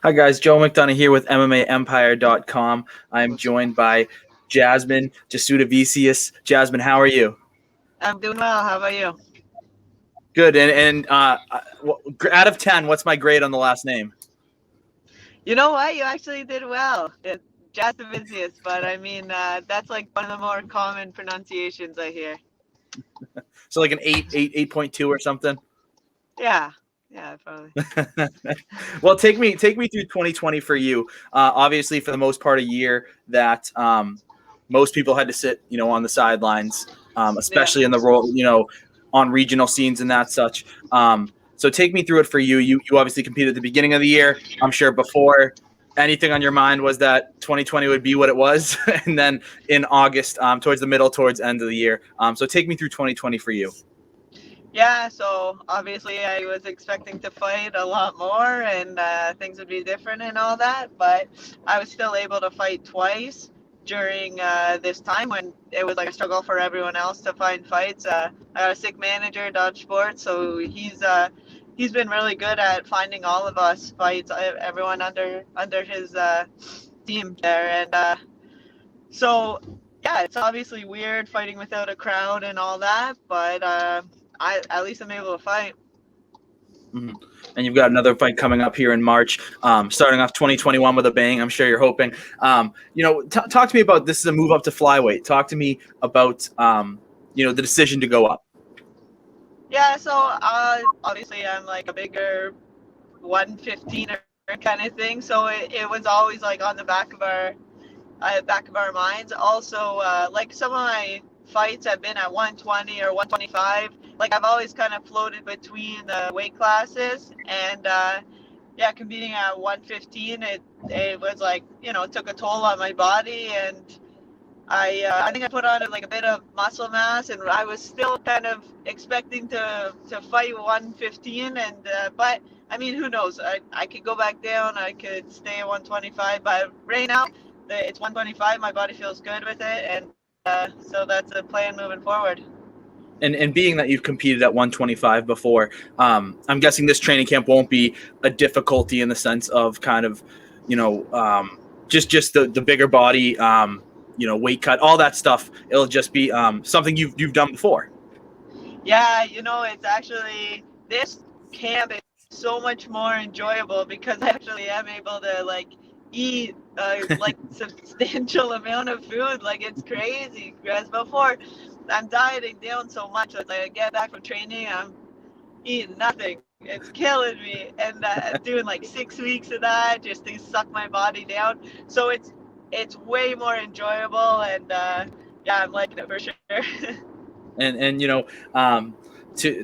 Hi guys, Joe McDonough here with MMAEmpire.com. I'm joined by Jasmine Jasudavicius. Jasmine, how are you? I'm doing well. How about you? Good. Out of 10, what's my grade on the last name? You know what? You actually did well. It's Jasmine, but I mean, that's like one of the more common pronunciations I hear. So like an 8.2 or something. Yeah, yeah, probably. Well, take me through 2020 for you. Obviously, for the most part, a year that most people had to sit, on the sidelines, Yeah. especially in the role, on regional scenes and that such. So take me through it for you. You obviously competed at the beginning of the year. I'm sure before anything on your mind was that 2020 would be what it was, and then in August, towards the middle, towards end of the year. So take me through 2020 for you. Yeah, so obviously I was expecting to fight a lot more and things would be different and all that, but I was still able to fight twice during this time when it was like a struggle for everyone else to find fights. I got a sick manager, Dodge Sports, so he's been really good at finding all of us fights, everyone under his team there, and so yeah, it's obviously weird fighting without a crowd and all that, but I at least I'm able to fight. Mm-hmm. And you've got another fight coming up here in March, starting off 2021 with a bang. I'm sure you're hoping. Talk to me about this is a move up to flyweight. Talk to me about the decision to go up. Yeah, so obviously I'm like a bigger 115 kind of thing, so it was always like on the back of our minds. Also, like some of my fights have been at 120 or 125. Like I've always kind of floated between the weight classes, and yeah, competing at 115, it was like it took a toll on my body, and I think I put on like a bit of muscle mass, and I was still kind of expecting to fight 115, and but I mean, who knows? I could go back down, I could stay at 125, but right now it's 125. My body feels good with it, and so that's a plan moving forward. And being that you've competed at 125 before, I'm guessing this training camp won't be a difficulty in the sense of kind of, just the bigger body, weight cut, all that stuff. It'll just be something you've done before. Yeah, it's actually this camp is so much more enjoyable because I actually am able to like eat like substantial amount of food. Like it's crazy. Whereas before, I'm dieting down so much. It's like I get back from training, I'm eating nothing. It's killing me, and doing like 6 weeks of that just to suck my body down. So it's way more enjoyable, and yeah, I'm liking it for sure. And to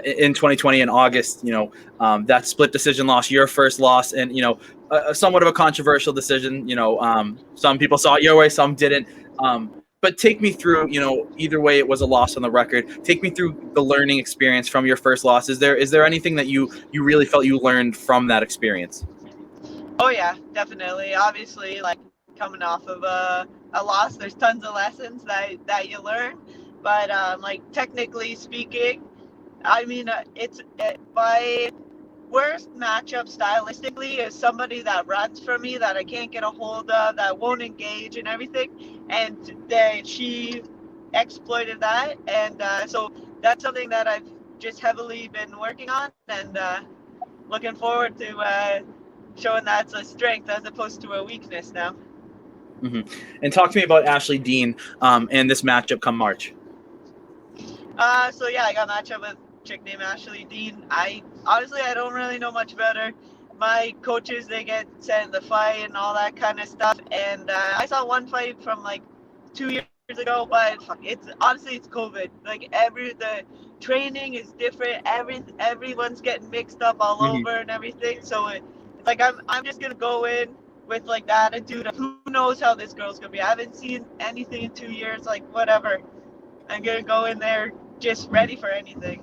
in 2020 in August, that split decision loss, your first loss, and somewhat of a controversial decision. Some people saw it your way, some didn't. But take me through, either way, it was a loss on the record. Take me through the learning experience from your first loss. Is there anything that you really felt you learned from that experience? Oh yeah, definitely. Obviously, like coming off of a loss, there's tons of lessons that you learn. But like technically speaking, I mean, my worst matchup stylistically is somebody that runs from me that I can't get a hold of, that won't engage and everything. And she exploited that, and so that's something that I've just heavily been working on, and looking forward to showing that's a strength as opposed to a weakness now. Mm-hmm. And talk to me about Ashley Dean and this matchup come March. So yeah, I got a matchup with a chick named Ashley Dean. I honestly I don't really know much about her. My coaches, they get sent the fight and all that kind of stuff. And I saw one fight from like 2 years ago, but it's honestly it's COVID. Like the training is different. Everyone's getting mixed up all Mm-hmm. over and everything. So it's like I'm just gonna go in with like the attitude of who knows how this girl's gonna be. I haven't seen anything in 2 years. Like whatever. I'm gonna go in there just ready for anything.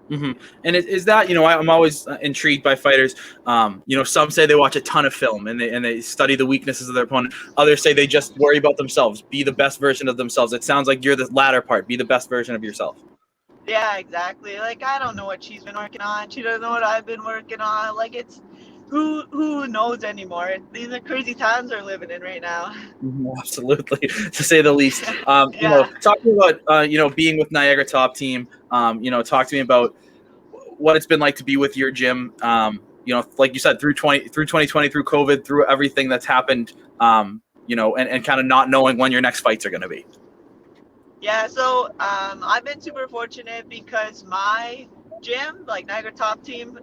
Mm-hmm. And is that I'm always intrigued by fighters. Some say they watch a ton of film and they study the weaknesses of their opponent. Others say they just worry about themselves, be the best version of themselves. It sounds like you're the latter part, be the best version of yourself. Yeah, exactly. Like I don't know what she's been working on. She doesn't know what I've been working on. Like who knows anymore? These are crazy times we're living in right now. Absolutely, to say the least. Yeah. Talking about being with Niagara Top Team. Talk to me about what it's been like to be with your gym. Like you said, through 2020, through COVID, through everything that's happened. And kind of not knowing when your next fights are going to be. Yeah, so I've been super fortunate because my gym, like Niagara Top Team,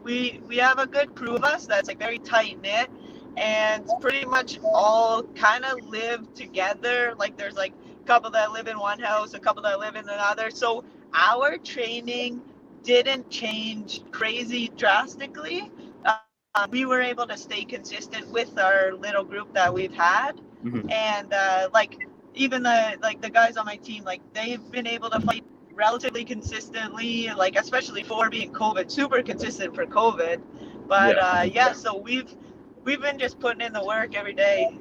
we have a good crew of us that's like very tight knit, and pretty much all kind of live together. Like there's like a couple that live in one house, a couple that live in another. So our training didn't change crazy drastically. We were able to stay consistent with our little group that we've had, Mm-hmm. and even the guys on my team, like they've been able to fight relatively consistently, like especially for being COVID, super consistent for COVID. But Yeah. so we've been just putting in the work every day.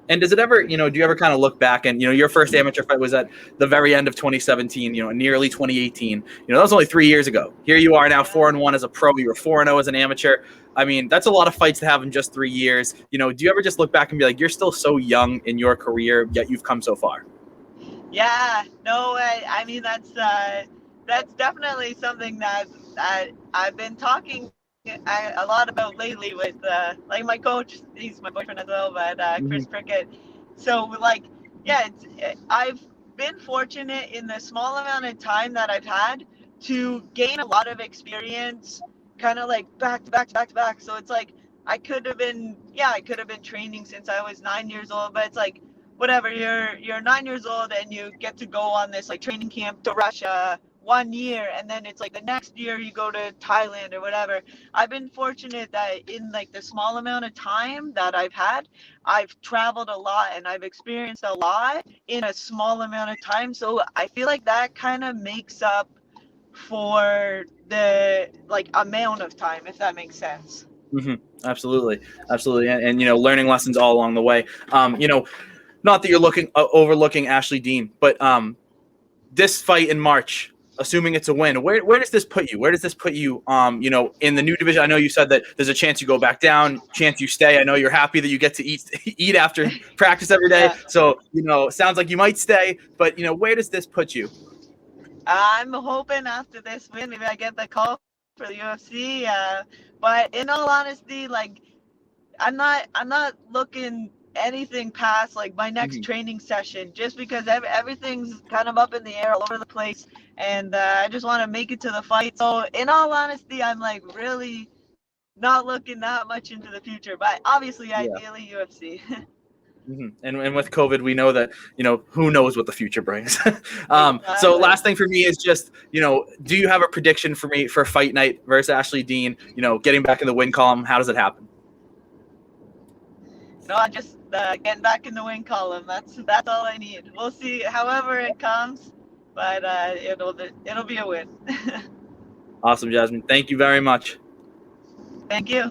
And does it ever, do you ever kind of look back and, your first amateur fight was at the very end of 2017, nearly 2018. That was only 3 years ago. Here you are now, 4-1 as a pro. You were 4-0 as an amateur. I mean, that's a lot of fights to have in just 3 years. Do you ever just look back and be like, you're still so young in your career, yet you've come so far? Yeah, no, I mean that's definitely something that I've been talking a lot about lately with like my coach. He's my boyfriend as well, but Mm-hmm. Chris Prickett. So like, yeah, I've been fortunate in the small amount of time that I've had to gain a lot of experience, kind of like back to back to back to back. So it's like I could have been training since I was 9 years old, but it's like whatever, you're 9 years old and you get to go on this like training camp to Russia 1 year, and then it's like the next year you go to Thailand or whatever. I've been fortunate that in like the small amount of time that I've had, I've traveled a lot and I've experienced a lot in a small amount of time. So I feel like that kind of makes up for the like amount of time, if that makes sense. Mm-hmm. Absolutely. Absolutely. And learning lessons all along the way. Not that you're overlooking Ashley Dean, but this fight in March, assuming it's a win, where does this put you? Where does this put you? In the new division. I know you said that there's a chance you go back down, chance you stay. I know you're happy that you get to eat after practice every day. Yeah. So sounds like you might stay. But where does this put you? I'm hoping after this win, maybe I get the call for the UFC. But in all honesty, like I'm not looking anything past like my next training session, just because everything's kind of up in the air all over the place, and I just want to make it to the fight. So in all honesty, I'm like really not looking that much into the future, but obviously, ideally UFC. Mm-hmm. And with COVID, we know that, who knows what the future brings. So Exactly. last thing for me is just, do you have a prediction for me for fight night versus Ashley Dean, getting back in the win column? How does it happen? No, I just getting back in the win column. That's all I need. We'll see. However it comes, but it'll be a win. Awesome, Jasmine. Thank you very much. Thank you.